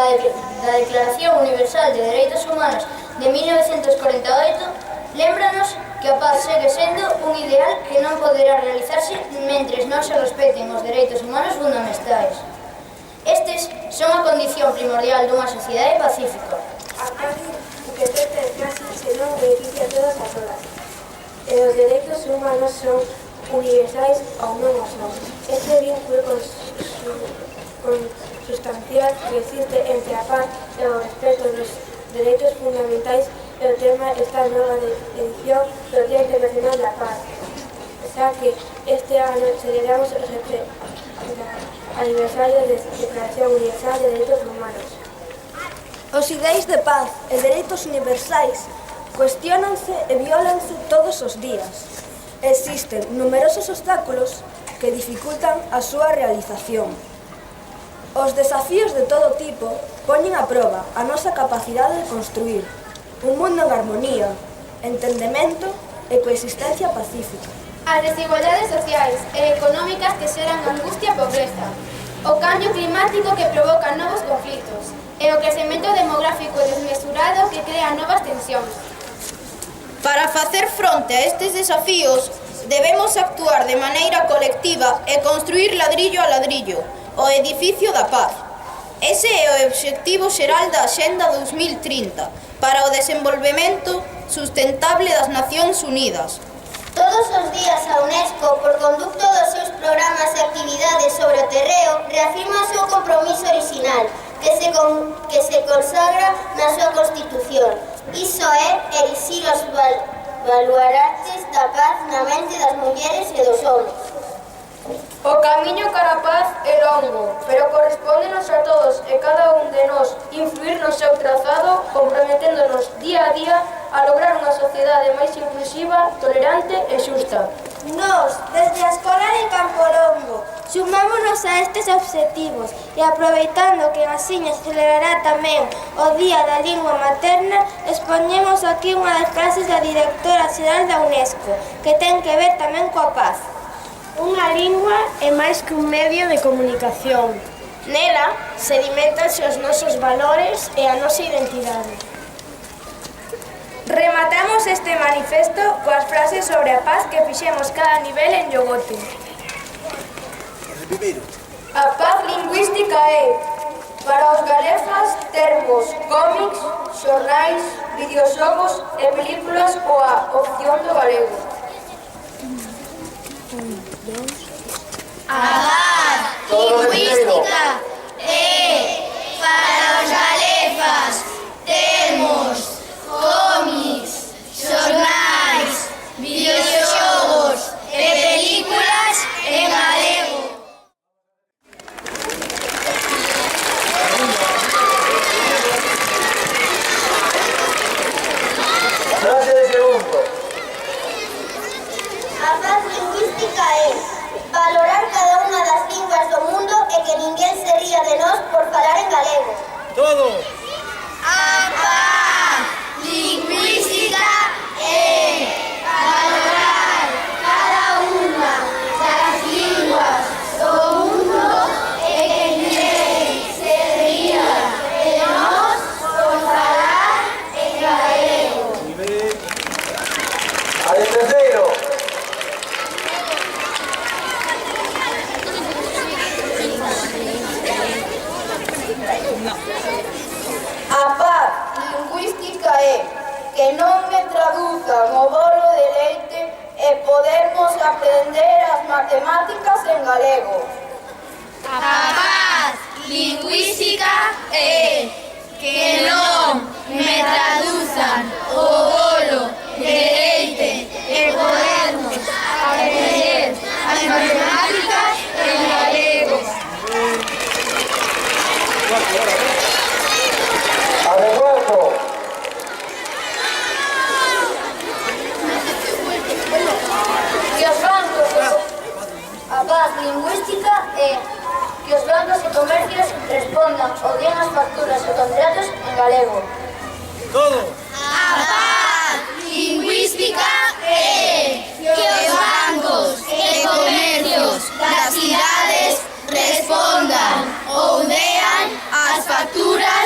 da Declaración Universal de Dereitos Humanos de 1948, lémbranos que a paz segue sendo un ideal que non poderá realizarse mentres non se respeten os dereitos humanos fundamentais. Estes son a condición primordial dunha sociedade pacífica. A paz que trata de clase senón beneficia a todas as horas. E os dereitos humanos son universais ou non o son. Este vínculo consustancial que existe entre a paz e o respeto dos dereitos fundamentais é o tema esta nova edición do Día Internacional da Paz. Xa que este ano celebramos o aniversario da Declaración Universal de Dereitos Humanos. Os ideais de paz e dereitos universais cuestionanse e violanse todos os días. Existen numerosos obstáculos que dificultan a súa realización. Os desafíos de todo tipo poñen a proba a nosa capacidade de construir un mundo en armonía, entendemento e coexistencia pacífica. As desigualdades sociais e económicas que xeran angustia e pobreza, o cambio climático que provoca novos conflitos e o crecemento demográfico desmesurado que crea novas tensións. Para facer fronte a estes desafíos, debemos actuar de maneira colectiva e construir ladrillo a ladrillo o edificio da paz. Ese é o obxectivo xeral da Axenda 2030 para o desenvolvemento sustentable das Nacións Unidas. Todos os días a UNESCO, por conducto dos seus programas e actividades sobre o terreo, reafirma o seu compromiso original, que se consagra na súa Constitución. Iso é erixir os baluartes da paz na mente das mulleres e dos homens. O camiño cara a paz é longo, pero correspóndenos a todos e cada un de nós influir no seu trazado, comprometéndonos día a día a lograr unha sociedade máis inclusiva, tolerante e xusta. Nós, desde a Escola de Campolongo, sumámonos a estes obxectivos e aproveitando que asiña celebrará tamén o Día da Lingua Materna, expoñemos aquí unha das frases da directora xeral da UNESCO, que ten que ver tamén coa paz. Unha lingua é máis que un medio de comunicación. Nela sedimentanse os nosos valores e a nosa identidade. Rematamos este manifesto coas frases sobre a paz que fixemos cada nivel en Yogote. A paz lingüística é, para os galefas, termos, cómics, xornais, videoxogos e películas coa opción do galego. A paz lingüística é, para os galefas, termos, cómics, xornais, videoxogos e películas en galego. Frase de segundo. A paz lingüística é valorar cada unha das linguas do mundo e que ninguén se ría de nós por falar en galego. Todo. A paz lingüística é valorar cada unha das linguas do mundo e que ninguén se ría de nós por falar en galego. A de terceiro. A paz lingüística é que non me traduzan o bolo de leite e podermos aprender as matemáticas en galego. A paz lingüística é que non me traduzan o bolo de leite e podermos aprender as matemáticas en galego. A de cuarto. A paz lingüística é que os bancos e comercios respondan ou den as facturas e contratos en galego. Todo. A paz lingüística é que os bancos e comercios das cidades respondan ou dean as facturas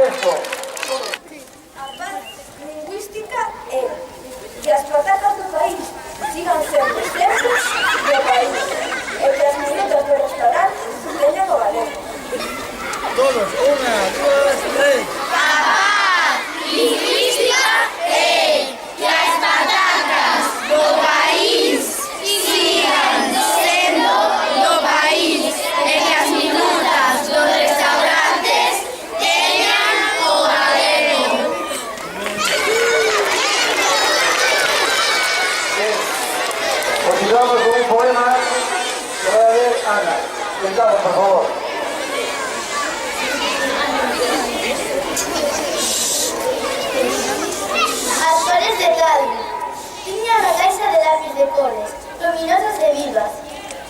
UNESCO. A paz lingüística é que as patacas do país sigan sendo exemplos do país e que as meninas dos restaurantes teñan o galego. Todos, 1, 2, 3. A paz lingüística é que as patacas do país sigan sendo do país e que as minutas dos restaurantes teñan o galego. Continuamos con un poema que va a leer Ana. Sentamos, por favor. As cores de Cádiz. Tiña unha caixa de lápiz de cores, luminosas e vivas.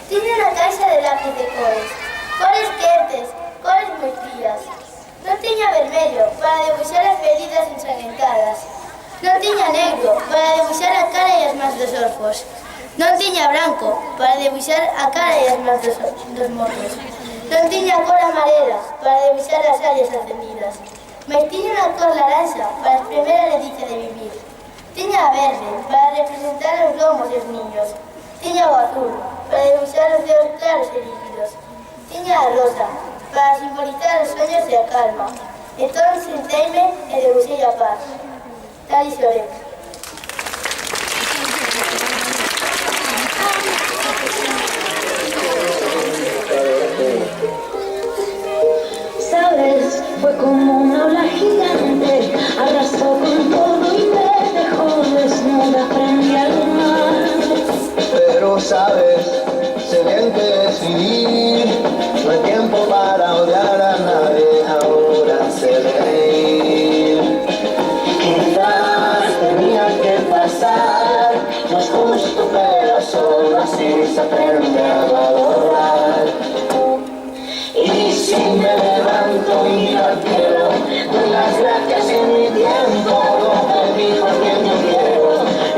Tiña unha caixa de lápiz de cores, cores quentes, cores moi frías. Non tiña vermello para debuxar as feridas ensangrentadas. Non tiña negro para debuxar a cara e as mans dos orfos. Non tiña branco para debuxar a cara e as mans dos mortos. Non tiña cor amarela para debuxar as áreas ascendidas. Mas tiña unha cor laranxa para espremer a ledicia de vivir. Tiña a verde para representar os lomos dos niños. Tiña o azul para debuxar os dedos claros e líquidos. Tiña a rosa para simbolizar os soños e a calma. Entón senteime e debuxei a paz. Tal e xorei. Sabes, fue como una ola gigante, arrasó con todo y me dejó desnuda frente al mar. Pero sabes, sé bien que es vivir, no hay tiempo para odiar a nadie, ahora sé reír. Quizás tenía que pasar, no es justo pero solo así se aprende a valorar. Y si me levanto y miro al cielo, doy las gracias en mi tiempo, lo que dijo quien yo quiero,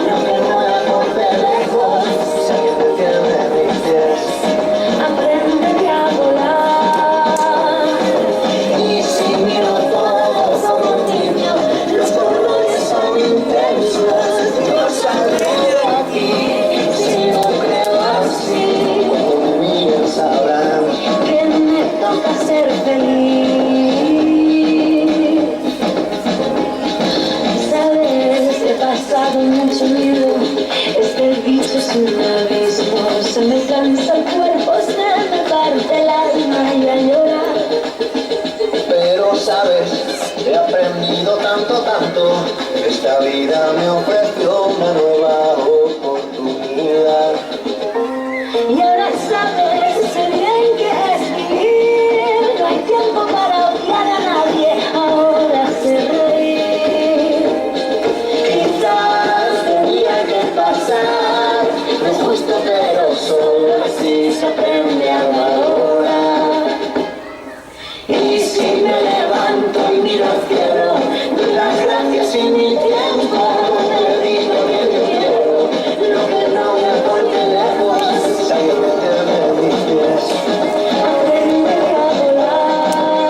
lo que no era por de lejos, sabiendo que me dices, Aprende a volar. y si miro todo como un niño, los colores son intensos, yo saldré de aquí, si no creo así, cuando me miren sabrán Que me toca ser feliz. Sabes, he pasado mucho miedo. Este bicho es un abismo. Se me cansa el cuerpo, se me parte el alma y a llorar. Pero sabes, he aprendido tanto, esta vida me ofreció una nueva oportunidad. Y ahora sabes, sé bien que es vivir. No hay tiempo para odiar a nadie, ahora sé reír. Quizás tenía que pasar, no es justo pero solo así se aprende a valorar. Y si me levanto y miro al cielo, doy las gracias y mi tiempo, le digo que yo quiero, lo que no me aporte lejos, sabiendo que me dices, Aprende a volar.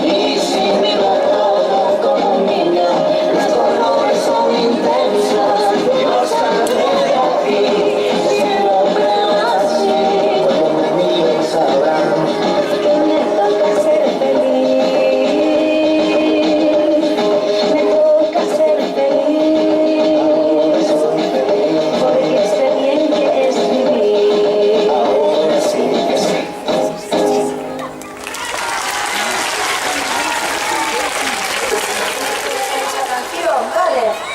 y si miro todo como un niño, los colores son intensos, yo saldré de aquí, si lo creo así, cuando me miren sabrán. Que me toca ser feliz. Me toca ser feliz. Porque sé bien que es vivir. Ahora sí que sí. Esa canción, vale.